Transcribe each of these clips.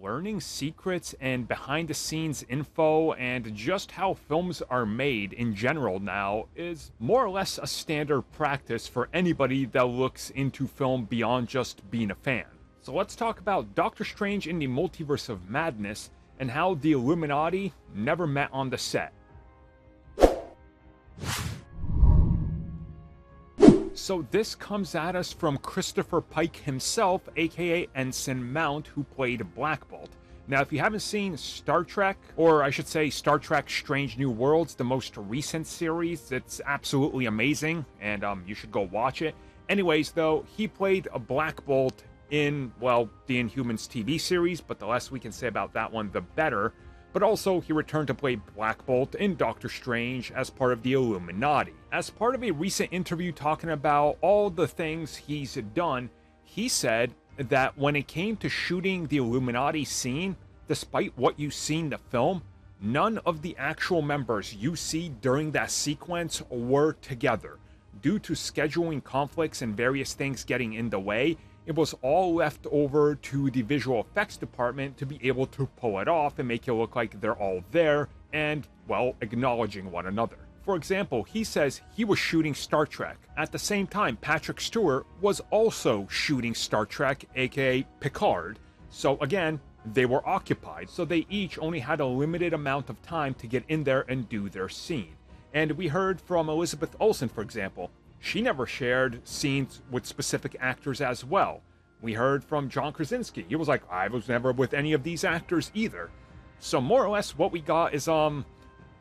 learning secrets and behind the scenes info and just how films are made in general now is more or less a standard practice for anybody that looks into film beyond just being a fan. So let's talk about Doctor Strange in the Multiverse of Madness and how the Illuminati never met on the set. So this comes at us from Christopher Pike himself, aka Ensign Mount, who played Black Bolt. Now, if you haven't seen Star Trek, or I should say Star Trek Strange New Worlds, the most recent series, it's absolutely amazing, and you should go watch it. Anyways, though, he played a Black Bolt in, well, the Inhumans TV series, but the less we can say about that one, the better. But also, he returned to play Black Bolt in Doctor Strange as part of the Illuminati. As part of a recent interview talking about all the things he's done, he said that when it came to shooting the Illuminati scene, despite what you see in the film, none of the actual members you see during that sequence were together. Due to scheduling conflicts and various things getting in the way, it was all left over to the visual effects department to be able to pull it off and make it look like they're all there and, well, acknowledging one another. For example, he says he was shooting Star Trek. At the same time, Patrick Stewart was also shooting Star Trek, aka Picard. So again, they were occupied, so they each only had a limited amount of time to get in there and do their scene. And we heard from Elizabeth Olsen, for example. She never shared scenes with specific actors as well. We heard from John Krasinski. He was like, I was never with any of these actors either. So more or less what we got is,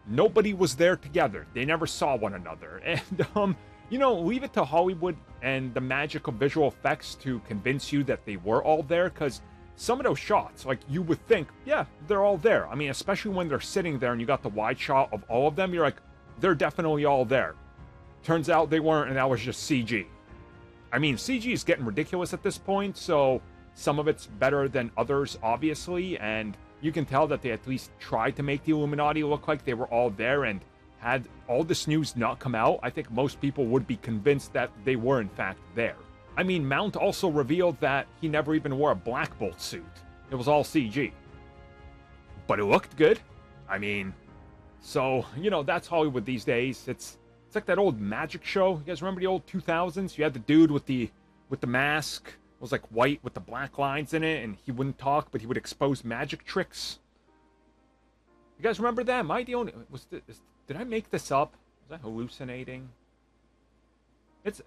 nobody was there together. They never saw one another. And, you know, leave it to Hollywood and the magic of visual effects to convince you that they were all there, because some of those shots, like, you would think, yeah, they're all there. I mean, especially when they're sitting there and you got the wide shot of all of them, you're like, they're definitely all there. Turns out they weren't, and that was just CG. I mean, CG is getting ridiculous at this point, so some of it's better than others, obviously, and you can tell that they at least tried to make the Illuminati look like they were all there, and had all this news not come out, I think most people would be convinced that they were in fact there. I mean, Mount also revealed that he never even wore a Black Bolt suit. It was all CG. But it looked good. I mean, so, you know, that's Hollywood these days. It's like that old magic show. You guys remember the old 2000s? You had the dude with the mask. It was like white with the black lines in it, and he wouldn't talk, but he would expose magic tricks. You guys remember that? Am I the only... did I make this up? Was I hallucinating? It's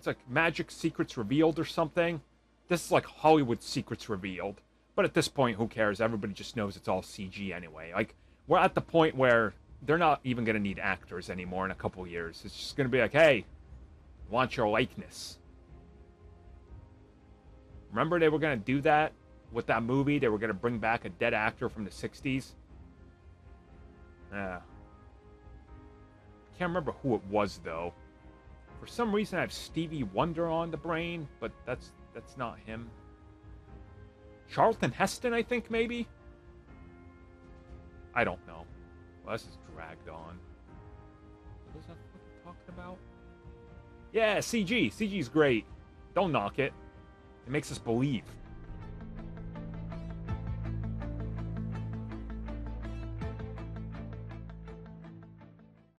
like Magic Secrets Revealed or something. This is like Hollywood Secrets Revealed. But at this point, who cares? Everybody just knows it's all CG anyway. Like, we're at the point where they're not even going to need actors anymore in a couple years. It's just going to be like, hey, want your likeness. Remember they were going to do that with that movie? They were going to bring back a dead actor from the 60s? Can't remember who it was, though. For some reason, I have Stevie Wonder on the brain, but that's not him. Charlton Heston, I think, maybe? I don't know. Well, this is dragged on. What was I talking about? Yeah, CG. CG's great. Don't knock it. It makes us believe.